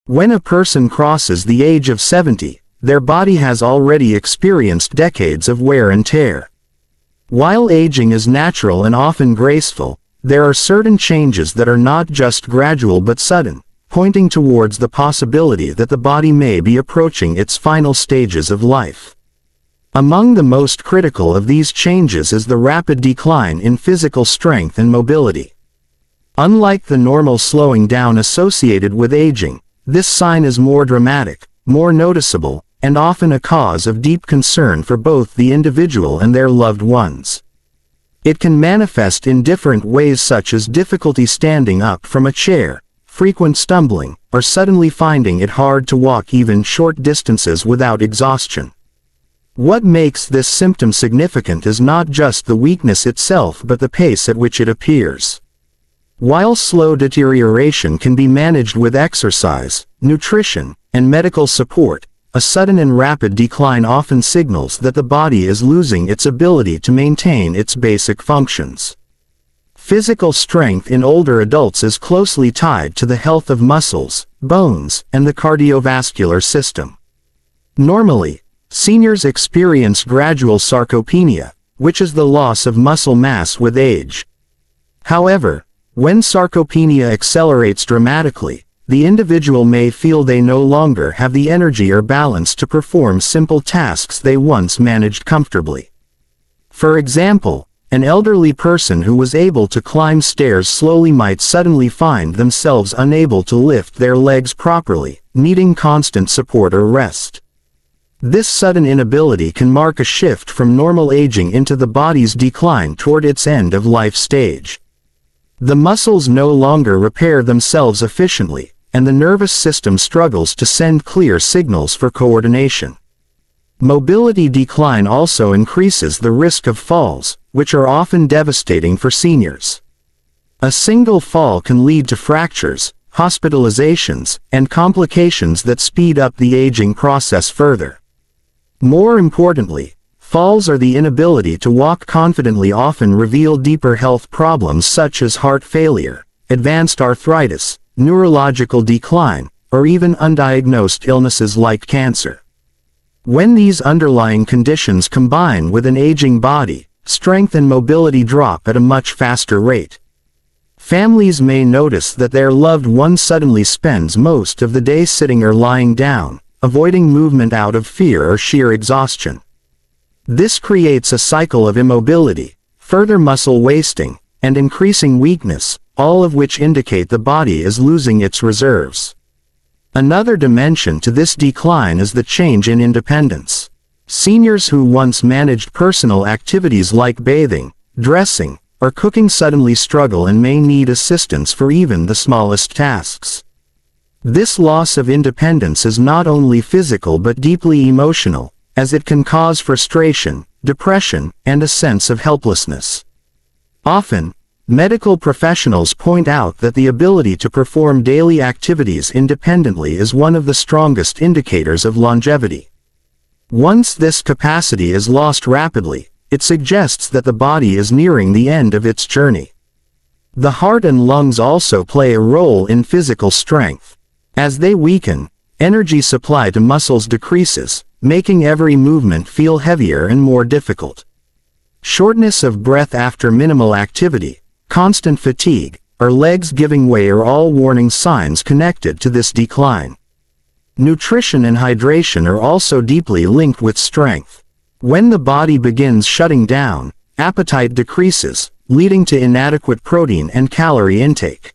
When a person crosses the age of 70, their body has already experienced decades of wear and tear. While aging is natural and often graceful, there are certain changes that are not just gradual but sudden, pointing towards the possibility that the body may be approaching its final stages of life. Among the most critical of these changes is the rapid decline in physical strength and mobility. Unlike the normal slowing down associated with aging, this sign is more dramatic, more noticeable, and often a cause of deep concern for both the individual and their loved ones. It can manifest in different ways, such as difficulty standing up from a chair, frequent stumbling, or suddenly finding it hard to walk even short distances without exhaustion. What makes this symptom significant is not just the weakness itself but the pace at which it appears. While slow deterioration can be managed with exercise, nutrition, and medical support, a sudden and rapid decline often signals that the body is losing its ability to maintain its basic functions. Physical strength in older adults is closely tied to the health of muscles, bones, and the cardiovascular system. Normally, seniors experience gradual sarcopenia, which is the loss of muscle mass with age. However, when sarcopenia accelerates dramatically, the individual may feel they no longer have the energy or balance to perform simple tasks they once managed comfortably. For example, an elderly person who was able to climb stairs slowly might suddenly find themselves unable to lift their legs properly, needing constant support or rest. This sudden inability can mark a shift from normal aging into the body's decline toward its end-of-life stage. The muscles no longer repair themselves efficiently, and the nervous system struggles to send clear signals for coordination. Mobility decline also increases the risk of falls, which are often devastating for seniors. A single fall can lead to fractures, hospitalizations, and complications that speed up the aging process further. More importantly, falls or the inability to walk confidently often reveal deeper health problems such as heart failure, advanced arthritis, neurological decline, or even undiagnosed illnesses like cancer. When these underlying conditions combine with an aging body, strength and mobility drop at a much faster rate. Families may notice that their loved one suddenly spends most of the day sitting or lying down, avoiding movement out of fear or sheer exhaustion. This creates a cycle of immobility, further muscle wasting, and increasing weakness, all of which indicate the body is losing its reserves. Another dimension to this decline is the change in independence. Seniors who once managed personal activities like bathing, dressing, or cooking suddenly struggle and may need assistance for even the smallest tasks. This loss of independence is not only physical but deeply emotional, as it can cause frustration, depression, and a sense of helplessness. Often, medical professionals point out that the ability to perform daily activities independently is one of the strongest indicators of longevity. Once this capacity is lost rapidly, it suggests that the body is nearing the end of its journey. The heart and lungs also play a role in physical strength. As they weaken, energy supply to muscles decreases, making every movement feel heavier and more difficult. Shortness of breath after minimal activity, constant fatigue, or legs giving way are all warning signs connected to this decline. Nutrition and hydration are also deeply linked with strength. When the body begins shutting down, appetite decreases, leading to inadequate protein and calorie intake.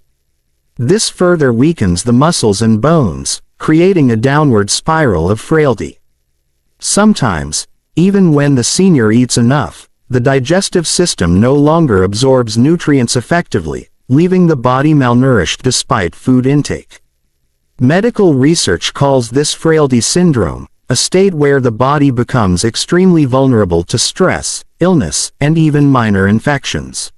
This further weakens the muscles and bones, creating a downward spiral of frailty. Sometimes, even when the senior eats enough, the digestive system no longer absorbs nutrients effectively, leaving the body malnourished despite food intake. Medical research calls this frailty syndrome, a state where the body becomes extremely vulnerable to stress, illness, and even minor infections.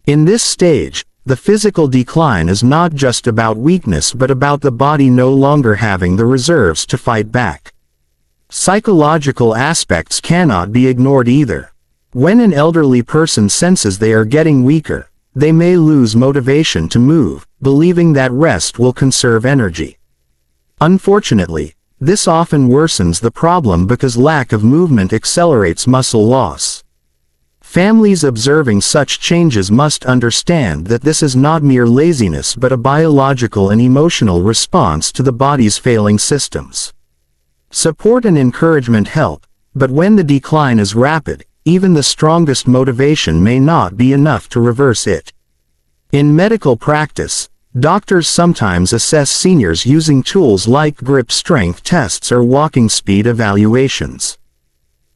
In this stage, the physical decline is not just about weakness but about the body no longer having the reserves to fight back. Psychological aspects cannot be ignored either. When an elderly person senses they are getting weaker, they may lose motivation to move, believing that rest will conserve energy. Unfortunately, this often worsens the problem because lack of movement accelerates muscle loss. Families observing such changes must understand that this is not mere laziness but a biological and emotional response to the body's failing systems. Support and encouragement help, but when the decline is rapid, even the strongest motivation may not be enough to reverse it. In medical practice, doctors sometimes assess seniors using tools like grip strength tests or walking speed evaluations.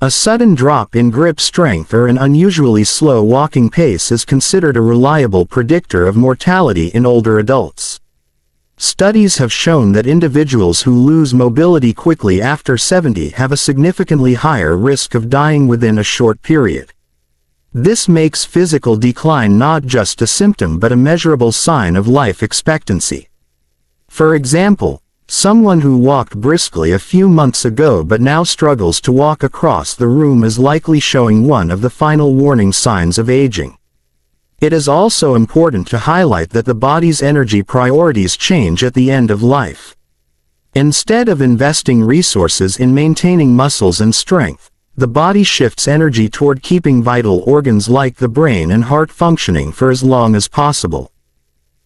A sudden drop in grip strength or an unusually slow walking pace is considered a reliable predictor of mortality in older adults. Studies have shown that individuals who lose mobility quickly after 70 have a significantly higher risk of dying within a short period. This makes physical decline not just a symptom but a measurable sign of life expectancy. For example, someone who walked briskly a few months ago but now struggles to walk across the room is likely showing one of the final warning signs of aging. It is also important to highlight that the body's energy priorities change at the end of life. Instead of investing resources in maintaining muscles and strength, the body shifts energy toward keeping vital organs like the brain and heart functioning for as long as possible.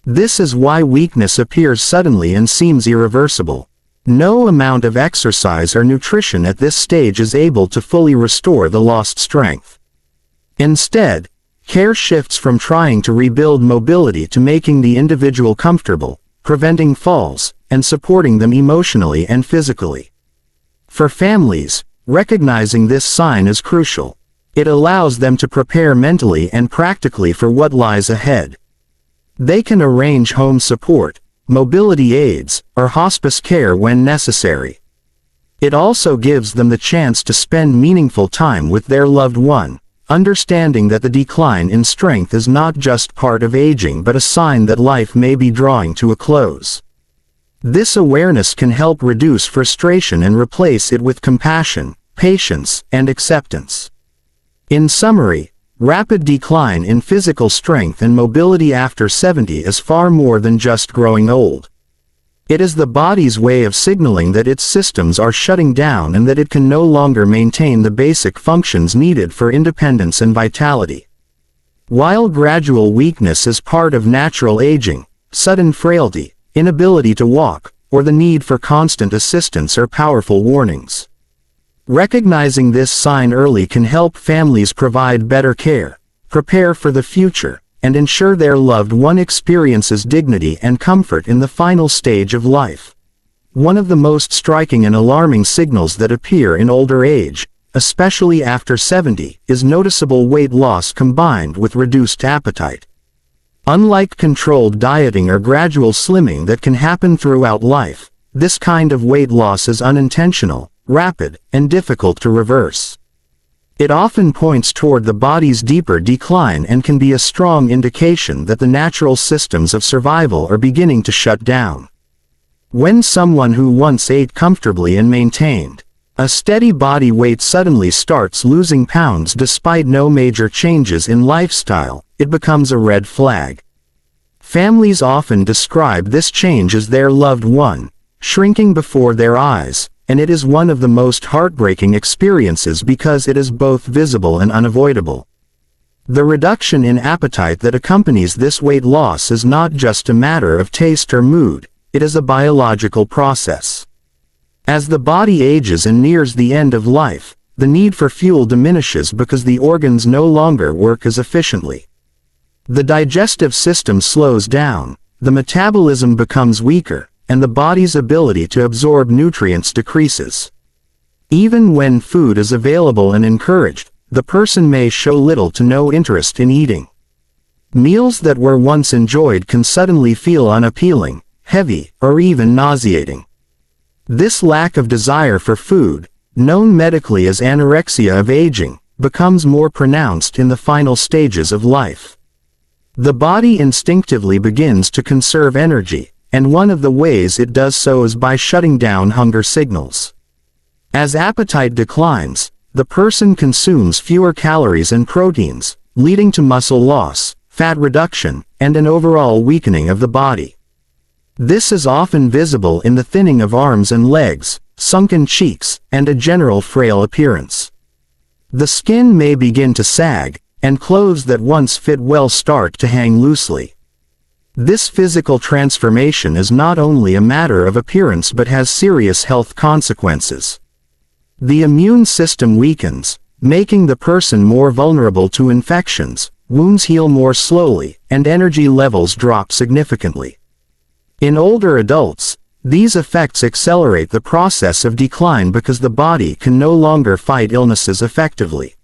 This is why weakness appears suddenly and seems irreversible. No amount of exercise or nutrition at this stage is able to fully restore the lost strength. Instead, care shifts from trying to rebuild mobility to making the individual comfortable, preventing falls, and supporting them emotionally and physically. For families, recognizing this sign is crucial. It allows them to prepare mentally and practically for what lies ahead. They can arrange home support, mobility aids, or hospice care when necessary. It also gives them the chance to spend meaningful time with their loved one, understanding that the decline in strength is not just part of aging but a sign that life may be drawing to a close. This awareness can help reduce frustration and replace it with compassion, patience, and acceptance. In summary, rapid decline in physical strength and mobility after 70 is far more than just growing old. It is the body's way of signaling that its systems are shutting down and that it can no longer maintain the basic functions needed for independence and vitality. While gradual weakness is part of natural aging, sudden frailty, inability to walk, or the need for constant assistance are powerful warnings. Recognizing this sign early can help families provide better care, prepare for the future, and ensure their loved one experiences dignity and comfort in the final stage of life. One of the most striking and alarming signals that appear in older age, especially after 70, is noticeable weight loss combined with reduced appetite. Unlike controlled dieting or gradual slimming that can happen throughout life, this kind of weight loss is unintentional, rapid, and difficult to reverse. It often points toward the body's deeper decline and can be a strong indication that the natural systems of survival are beginning to shut down. When someone who once ate comfortably and maintained a steady body weight suddenly starts losing pounds despite no major changes in lifestyle, it becomes a red flag. Families often describe this change as their loved one shrinking before their eyes, and it is one of the most heartbreaking experiences because it is both visible and unavoidable. The reduction in appetite that accompanies this weight loss is not just a matter of taste or mood, it is a biological process. As the body ages and nears the end of life, the need for fuel diminishes because the organs no longer work as efficiently. The digestive system slows down, the metabolism becomes weaker, and the body's ability to absorb nutrients decreases. Even when food is available and encouraged, the person may show little to no interest in eating. Meals that were once enjoyed can suddenly feel unappealing, heavy, or even nauseating. This lack of desire for food, known medically as anorexia of aging, becomes more pronounced in the final stages of life. The body instinctively begins to conserve energy, and one of the ways it does so is by shutting down hunger signals. As appetite declines, the person consumes fewer calories and proteins, leading to muscle loss, fat reduction, and an overall weakening of the body. This is often visible in the thinning of arms and legs, sunken cheeks, and a general frail appearance. The skin may begin to sag, and clothes that once fit well start to hang loosely. This physical transformation is not only a matter of appearance but has serious health consequences. The immune system weakens, making the person more vulnerable to infections, wounds heal more slowly, and energy levels drop significantly. In older adults, these effects accelerate the process of decline because the body can no longer fight illnesses effectively.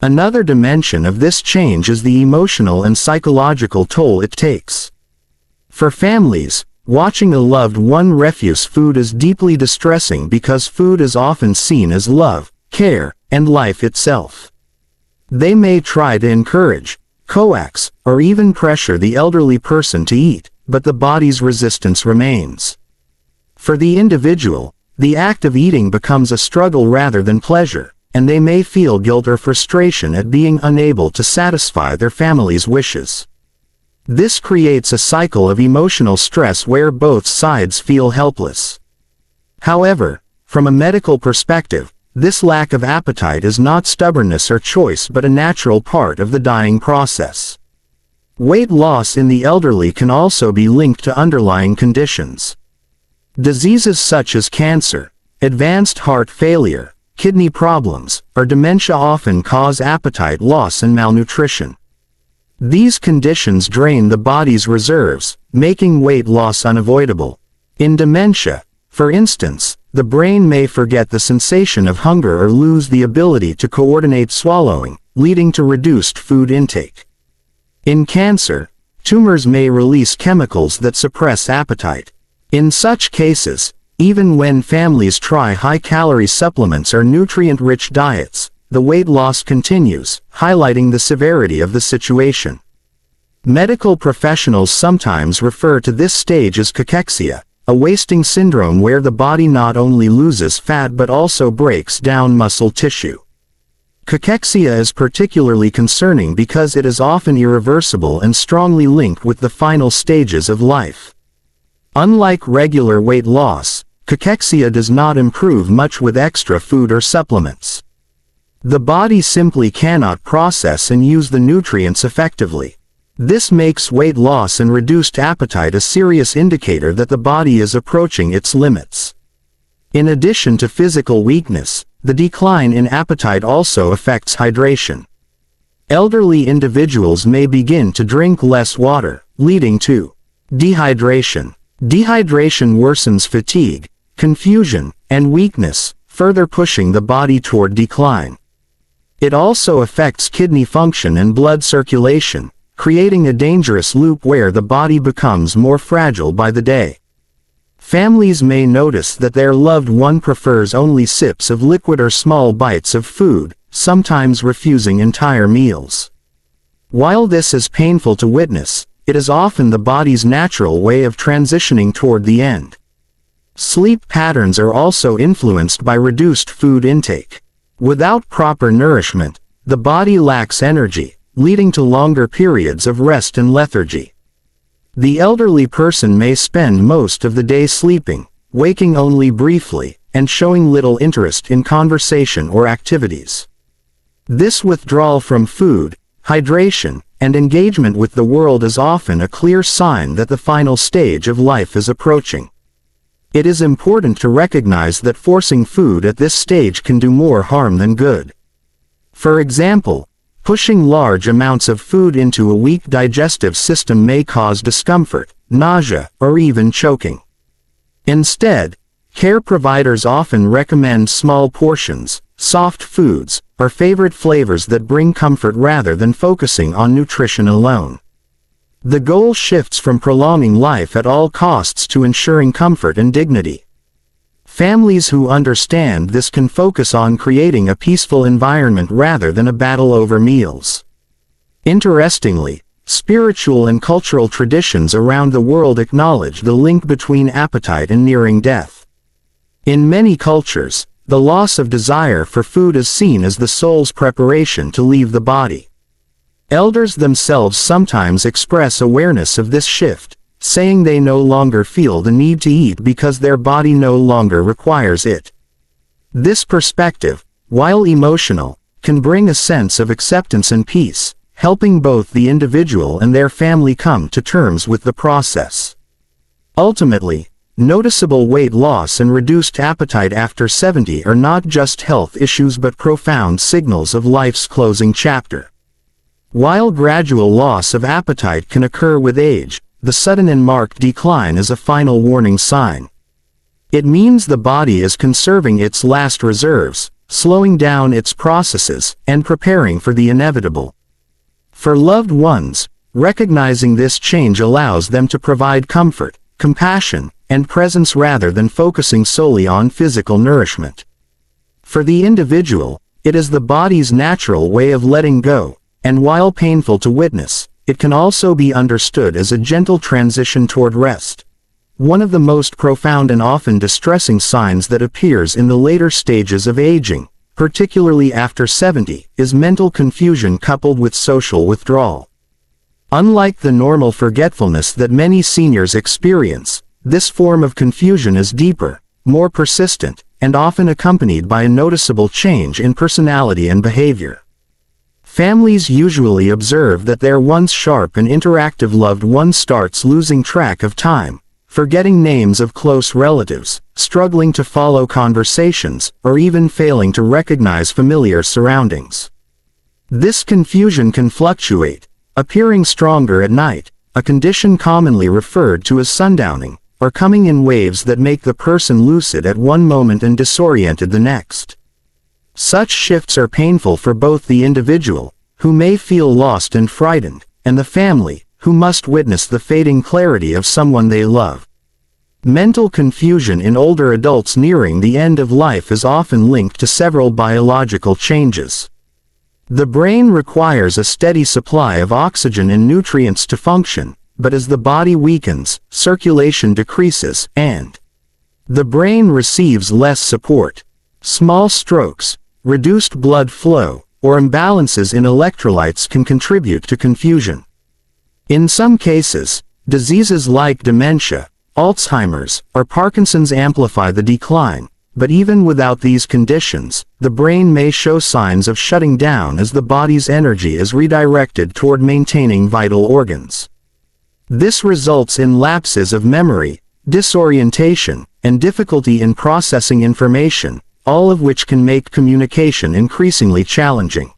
Another dimension of this change is the emotional and psychological toll it takes. For families, watching a loved one refuse food is deeply distressing because food is often seen as love, care, and life itself. They may try to encourage, coax, or even pressure the elderly person to eat, but the body's resistance remains. For the individual, the act of eating becomes a struggle rather than pleasure, and they may feel guilt or frustration at being unable to satisfy their family's wishes. This creates a cycle of emotional stress where both sides feel helpless. However, from a medical perspective, this lack of appetite is not stubbornness or choice but a natural part of the dying process. Weight loss in the elderly can also be linked to underlying conditions. Diseases such as cancer, advanced heart failure, kidney problems, or dementia often cause appetite loss and malnutrition. These conditions drain the body's reserves, making weight loss unavoidable. In dementia, for instance, the brain may forget the sensation of hunger or lose the ability to coordinate swallowing, leading to reduced food intake. In cancer, tumors may release chemicals that suppress appetite. In such cases, even when families try high-calorie supplements or nutrient-rich diets, the weight loss continues, highlighting the severity of the situation. Medical professionals sometimes refer to this stage as cachexia, a wasting syndrome where the body not only loses fat but also breaks down muscle tissue. Cachexia is particularly concerning because it is often irreversible and strongly linked with the final stages of life. Unlike regular weight loss, cachexia does not improve much with extra food or supplements. The body simply cannot process and use the nutrients effectively. This makes weight loss and reduced appetite a serious indicator that the body is approaching its limits. In addition to physical weakness, the decline in appetite also affects hydration. Elderly individuals may begin to drink less water, leading to dehydration. Dehydration worsens fatigue, confusion, and weakness, further pushing the body toward decline. It also affects kidney function and blood circulation, creating a dangerous loop where the body becomes more fragile by the day. Families may notice that their loved one prefers only sips of liquid or small bites of food, sometimes refusing entire meals. While this is painful to witness, it is often the body's natural way of transitioning toward the end. Sleep patterns are also influenced by reduced food intake. Without proper nourishment, the body lacks energy, leading to longer periods of rest and lethargy. The elderly person may spend most of the day sleeping, waking only briefly, and showing little interest in conversation or activities. This withdrawal from food, hydration, and engagement with the world is often a clear sign that the final stage of life is approaching. It is important to recognize that forcing food at this stage can do more harm than good. For example, pushing large amounts of food into a weak digestive system may cause discomfort, nausea, or even choking. Instead, care providers often recommend small portions, soft foods, or favorite flavors that bring comfort rather than focusing on nutrition alone. The goal shifts from prolonging life at all costs to ensuring comfort and dignity. Families who understand this can focus on creating a peaceful environment rather than a battle over meals. Interestingly, spiritual and cultural traditions around the world acknowledge the link between appetite and nearing death. In many cultures, the loss of desire for food is seen as the soul's preparation to leave the body. Elders themselves sometimes express awareness of this shift, saying they no longer feel the need to eat because their body no longer requires it. This perspective, while emotional, can bring a sense of acceptance and peace, helping both the individual and their family come to terms with the process. Ultimately, noticeable weight loss and reduced appetite after 70 are not just health issues but profound signals of life's closing chapter. While gradual loss of appetite can occur with age, the sudden and marked decline is a final warning sign. It means the body is conserving its last reserves, slowing down its processes, and preparing for the inevitable. For loved ones, recognizing this change allows them to provide comfort, compassion, and presence rather than focusing solely on physical nourishment. For the individual, it is the body's natural way of letting go, and while painful to witness, it can also be understood as a gentle transition toward rest. One of the most profound and often distressing signs that appears in the later stages of aging, particularly after 70, is mental confusion coupled with social withdrawal. Unlike the normal forgetfulness that many seniors experience, this form of confusion is deeper, more persistent, and often accompanied by a noticeable change in personality and behavior. Families usually observe that their once sharp and interactive loved one starts losing track of time, forgetting names of close relatives, struggling to follow conversations, or even failing to recognize familiar surroundings. This confusion can fluctuate, appearing stronger at night, a condition commonly referred to as sundowning, or coming in waves that make the person lucid at one moment and disoriented the next. Such shifts are painful for both the individual, who may feel lost and frightened, and the family, who must witness the fading clarity of someone they love. Mental confusion in older adults nearing the end of life is often linked to several biological changes. The brain requires a steady supply of oxygen and nutrients to function, but as the body weakens, circulation decreases, and the brain receives less support. Small strokes, reduced blood flow, or imbalances in electrolytes can contribute to confusion. In some cases, diseases like dementia, Alzheimer's, or Parkinson's amplify the decline, but even without these conditions, the brain may show signs of shutting down as the body's energy is redirected toward maintaining vital organs. This results in lapses of memory, disorientation, and difficulty in processing information, all of which can make communication increasingly challenging.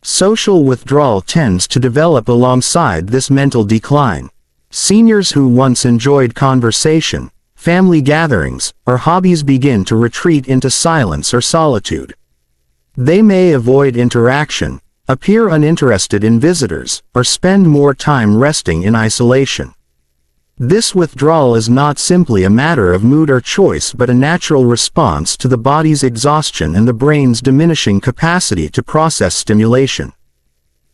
Social withdrawal tends to develop alongside this mental decline. Seniors who once enjoyed conversation, family gatherings, or hobbies begin to retreat into silence or solitude. They may avoid interaction, appear uninterested in visitors, or spend more time resting in isolation. This withdrawal is not simply a matter of mood or choice but a natural response to the body's exhaustion and the brain's diminishing capacity to process stimulation.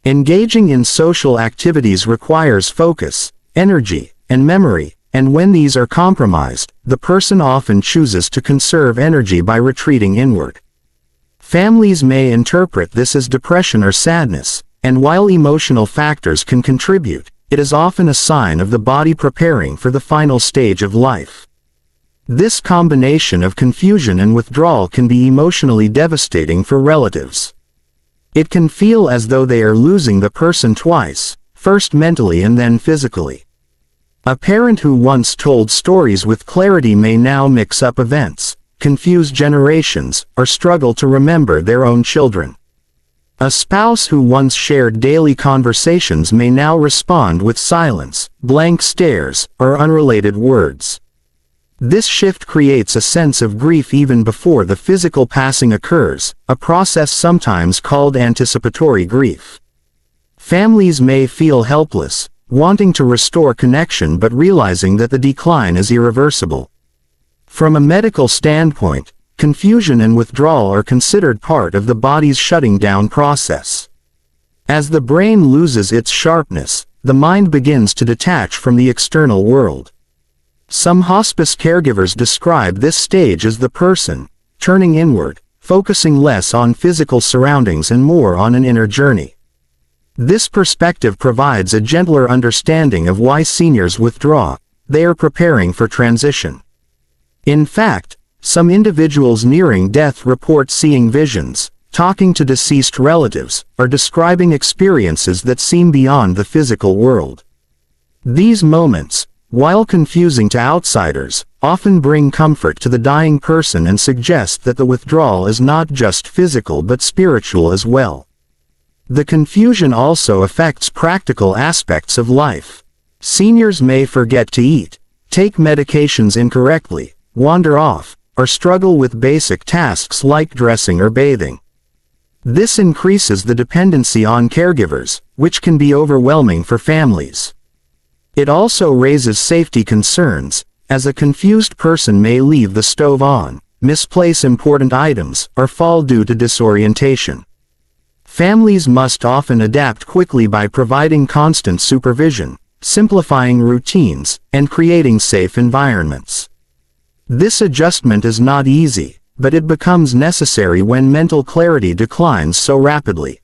Engaging in social activities requires focus, energy, and memory, and when these are compromised, the person often chooses to conserve energy by retreating inward. Families may interpret this as depression or sadness, and while emotional factors can contribute, it is often a sign of the body preparing for the final stage of life. This combination of confusion and withdrawal can be emotionally devastating for relatives. It can feel as though they are losing the person twice, first mentally and then physically. A parent who once told stories with clarity may now mix up events, confuse generations, or struggle to remember their own children. A spouse who once shared daily conversations may now respond with silence, blank stares, or unrelated words. This shift creates a sense of grief even before the physical passing occurs, a process sometimes called anticipatory grief. Families may feel helpless, wanting to restore connection but realizing that the decline is irreversible. From a medical standpoint, confusion and withdrawal are considered part of the body's shutting down process. As the brain loses its sharpness, the mind begins to detach from the external world. Some hospice caregivers describe this stage as the person turning inward, focusing less on physical surroundings and more on an inner journey. This perspective provides a gentler understanding of why seniors withdraw. They are preparing for transition. In fact, some individuals nearing death report seeing visions, talking to deceased relatives, or describing experiences that seem beyond the physical world. These moments, while confusing to outsiders, often bring comfort to the dying person and suggest that the withdrawal is not just physical but spiritual as well. The confusion also affects practical aspects of life. Seniors may forget to eat, take medications incorrectly, wander off, or struggle with basic tasks like dressing or bathing. This increases the dependency on caregivers, which can be overwhelming for families. It also raises safety concerns, as a confused person may leave the stove on, misplace important items, or fall due to disorientation. Families must often adapt quickly by providing constant supervision, simplifying routines, and creating safe environments. This adjustment is not easy, but it becomes necessary when mental clarity declines so rapidly.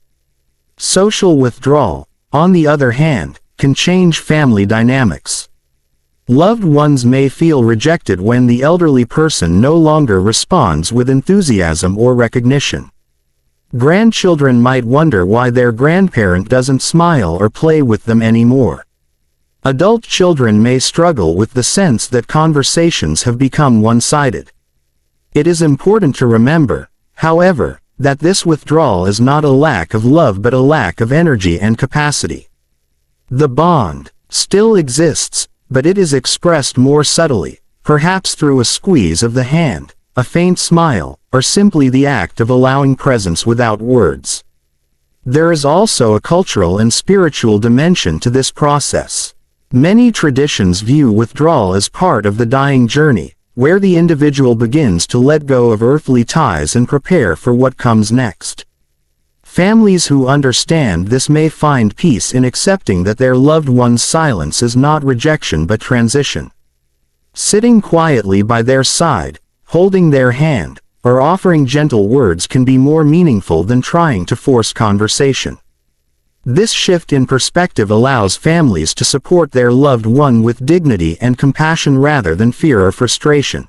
Social withdrawal, on the other hand, can change family dynamics. Loved ones may feel rejected when the elderly person no longer responds with enthusiasm or recognition. Grandchildren might wonder why their grandparent doesn't smile or play with them anymore. Adult children may struggle with the sense that conversations have become one-sided. It is important to remember, however, that this withdrawal is not a lack of love but a lack of energy and capacity. The bond still exists, but it is expressed more subtly, perhaps through a squeeze of the hand, a faint smile, or simply the act of allowing presence without words. There is also a cultural and spiritual dimension to this process. Many traditions view withdrawal as part of the dying journey, where the individual begins to let go of earthly ties and prepare for what comes next. Families who understand this may find peace in accepting that their loved one's silence is not rejection but transition. Sitting quietly by their side, holding their hand, or offering gentle words can be more meaningful than trying to force conversation. This shift in perspective allows families to support their loved one with dignity and compassion rather than fear or frustration.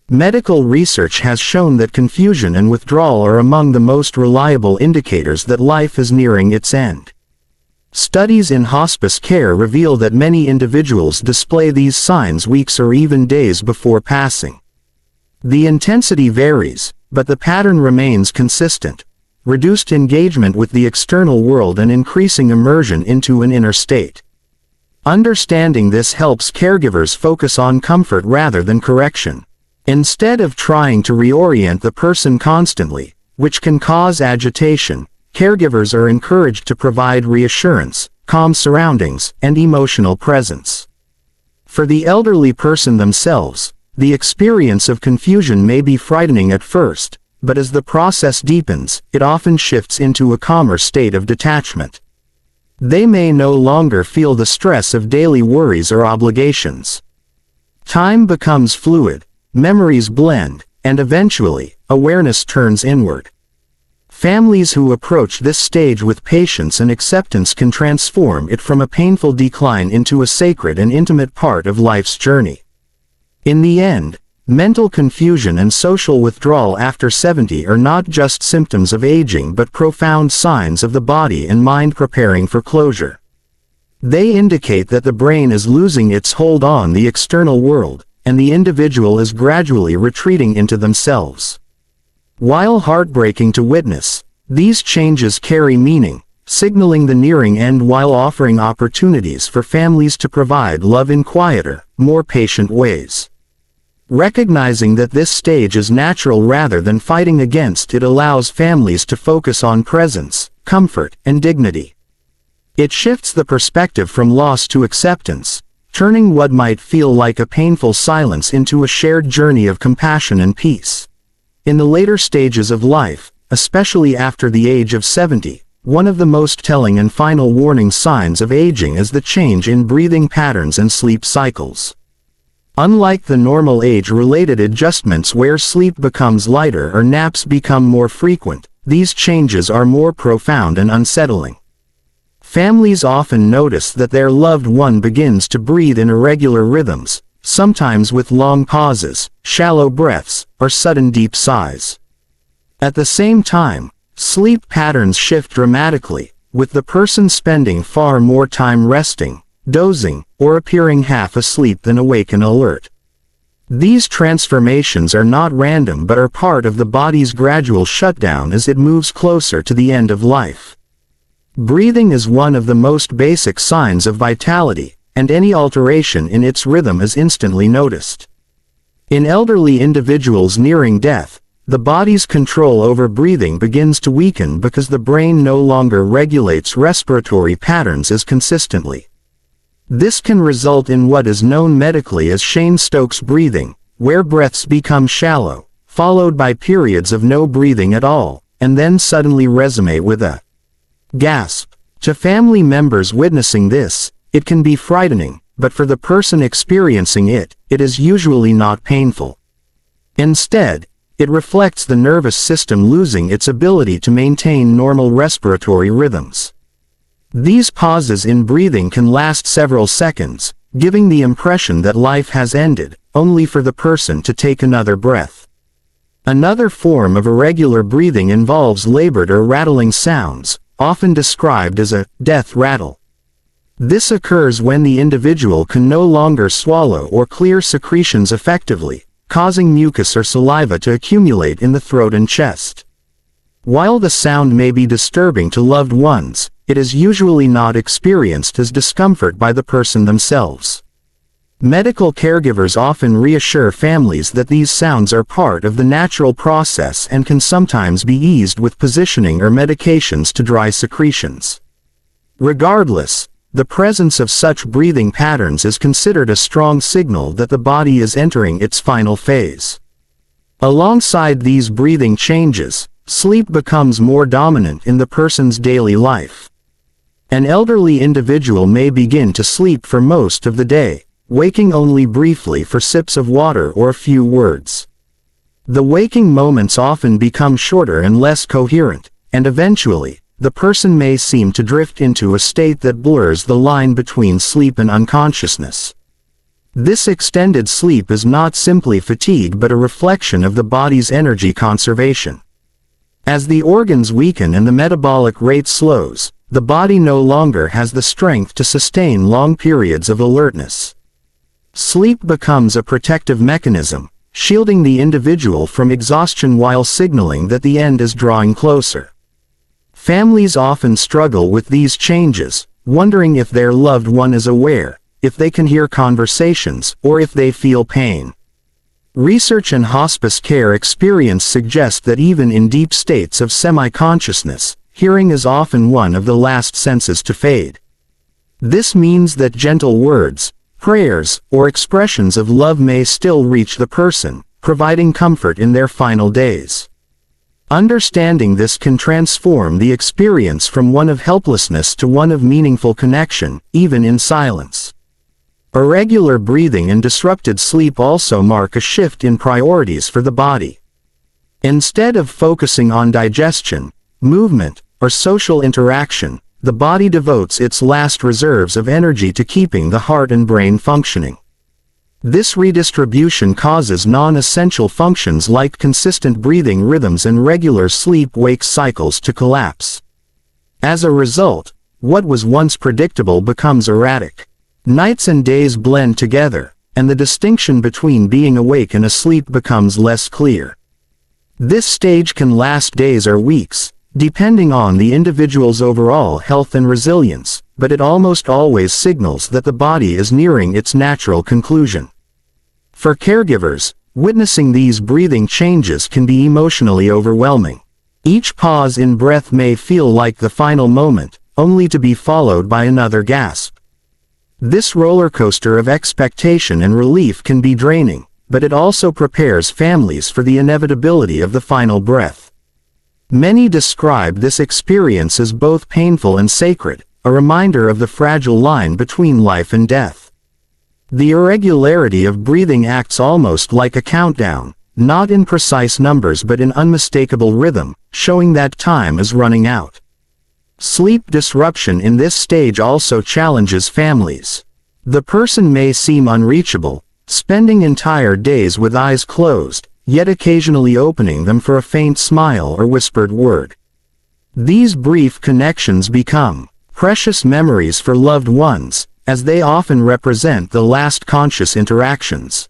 Medical research has shown that confusion and withdrawal are among the most reliable indicators that life is nearing its end. Studies in hospice care reveal that many individuals display these signs weeks or even days before passing. The intensity varies, but the pattern remains consistent: reduced engagement with the external world and increasing immersion into an inner state. Understanding this helps caregivers focus on comfort rather than correction. Instead of trying to reorient the person constantly, which can cause agitation, caregivers are encouraged to provide reassurance, calm surroundings, and emotional presence. For the elderly person themselves, the experience of confusion may be frightening at first, but as the process deepens, it often shifts into a calmer state of detachment. They may no longer feel the stress of daily worries or obligations. Time becomes fluid, memories blend, and eventually, awareness turns inward. Families who approach this stage with patience and acceptance can transform it from a painful decline into a sacred and intimate part of life's journey. In the end, mental confusion and social withdrawal after 70 are not just symptoms of aging but profound signs of the body and mind preparing for closure. They indicate that the brain is losing its hold on the external world, and the individual is gradually retreating into themselves. While heartbreaking to witness, these changes carry meaning, signaling the nearing end while offering opportunities for families to provide love in quieter, more patient ways. Recognizing that this stage is natural rather than fighting against it allows families to focus on presence, comfort, and dignity. It shifts the perspective from loss to acceptance, turning what might feel like a painful silence into a shared journey of compassion and peace. In the later stages of life, especially after the age of 70, one of the most telling and final warning signs of aging is the change in breathing patterns and sleep cycles. Unlike the normal age-related adjustments where sleep becomes lighter or naps become more frequent, these changes are more profound and unsettling. Families often notice that their loved one begins to breathe in irregular rhythms, sometimes with long pauses, shallow breaths, or sudden deep sighs. At the same time, sleep patterns shift dramatically, with the person spending far more time resting, dozing, or appearing half asleep than awake and alert. These transformations are not random but are part of the body's gradual shutdown as it moves closer to the end of life. Breathing is one of the most basic signs of vitality, and any alteration in its rhythm is instantly noticed. In elderly individuals nearing death, the body's control over breathing begins to weaken because the brain no longer regulates respiratory patterns as consistently. This can result in what is known medically as Cheyne-Stokes breathing, where breaths become shallow, followed by periods of no breathing at all, and then suddenly resume with a gasp. To family members witnessing this, it can be frightening, but for the person experiencing it, it is usually not painful. Instead, it reflects the nervous system losing its ability to maintain normal respiratory rhythms. These pauses in breathing can last several seconds, giving the impression that life has ended, only for the person to take another breath. Another form of irregular breathing involves labored or rattling sounds, often described as a death rattle. This occurs when the individual can no longer swallow or clear secretions effectively, causing mucus or saliva to accumulate in the throat and chest. While the sound may be disturbing to loved ones, it is usually not experienced as discomfort by the person themselves. Medical caregivers often reassure families that these sounds are part of the natural process and can sometimes be eased with positioning or medications to dry secretions. Regardless, the presence of such breathing patterns is considered a strong signal that the body is entering its final phase. Alongside these breathing changes, sleep becomes more dominant in the person's daily life. An elderly individual may begin to sleep for most of the day, waking only briefly for sips of water or a few words. The waking moments often become shorter and less coherent, and eventually, the person may seem to drift into a state that blurs the line between sleep and unconsciousness. This extended sleep is not simply fatigue but a reflection of the body's energy conservation. As the organs weaken and the metabolic rate slows, the body no longer has the strength to sustain long periods of alertness. Sleep becomes a protective mechanism, shielding the individual from exhaustion while signaling that the end is drawing closer. Families often struggle with these changes, wondering if their loved one is aware, if they can hear conversations, or if they feel pain. Research and hospice care experience suggest that even in deep states of semi-consciousness, hearing is often one of the last senses to fade. This means that gentle words, prayers, or expressions of love may still reach the person, providing comfort in their final days. Understanding this can transform the experience from one of helplessness to one of meaningful connection, even in silence. Irregular breathing and disrupted sleep also mark a shift in priorities for the body. Instead of focusing on digestion, movement, or social interaction, the body devotes its last reserves of energy to keeping the heart and brain functioning. This redistribution causes non-essential functions like consistent breathing rhythms and regular sleep-wake cycles to collapse. As a result, what was once predictable becomes erratic. Nights and days blend together, and the distinction between being awake and asleep becomes less clear. This stage can last days or weeks, depending on the individual's overall health and resilience, but it almost always signals that the body is nearing its natural conclusion. For caregivers, witnessing these breathing changes can be emotionally overwhelming. Each pause in breath may feel like the final moment, only to be followed by another gasp. This roller coaster of expectation and relief can be draining, but it also prepares families for the inevitability of the final breath. Many describe this experience as both painful and sacred, a reminder of the fragile line between life and death. The irregularity of breathing acts almost like a countdown, not in precise numbers but in unmistakable rhythm, showing that time is running out. Sleep disruption in this stage also challenges families. The person may seem unreachable, spending entire days with eyes closed, yet occasionally opening them for a faint smile or whispered word. These brief connections become precious memories for loved ones, as they often represent the last conscious interactions.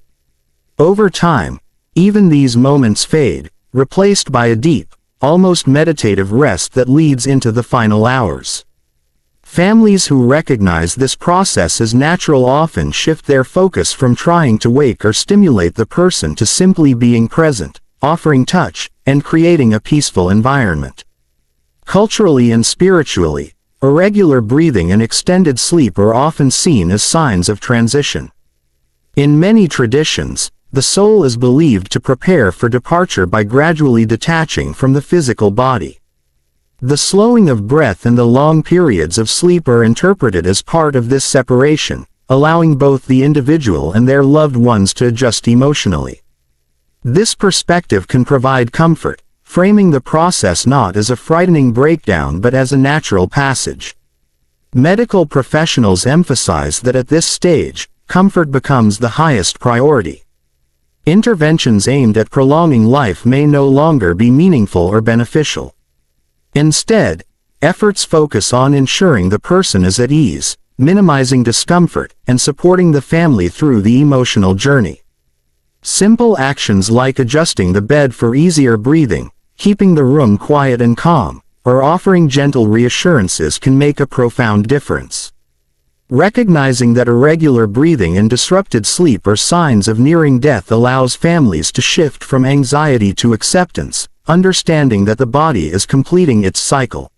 Over time, even these moments fade, replaced by a deep, almost meditative rest that leads into the final hours. Families who recognize this process as natural often shift their focus from trying to wake or stimulate the person to simply being present, offering touch, and creating a peaceful environment. Culturally and spiritually, irregular breathing and extended sleep are often seen as signs of transition. In many traditions, the soul is believed to prepare for departure by gradually detaching from the physical body. The slowing of breath and the long periods of sleep are interpreted as part of this separation, allowing both the individual and their loved ones to adjust emotionally. This perspective can provide comfort, framing the process not as a frightening breakdown but as a natural passage. Medical professionals emphasize that at this stage, comfort becomes the highest priority. Interventions aimed at prolonging life may no longer be meaningful or beneficial. Instead, efforts focus on ensuring the person is at ease, minimizing discomfort, and supporting the family through the emotional journey. Simple actions like adjusting the bed for easier breathing, keeping the room quiet and calm, or offering gentle reassurances can make a profound difference. Recognizing that irregular breathing and disrupted sleep are signs of nearing death allows families to shift from anxiety to acceptance, understanding that the body is completing its cycle.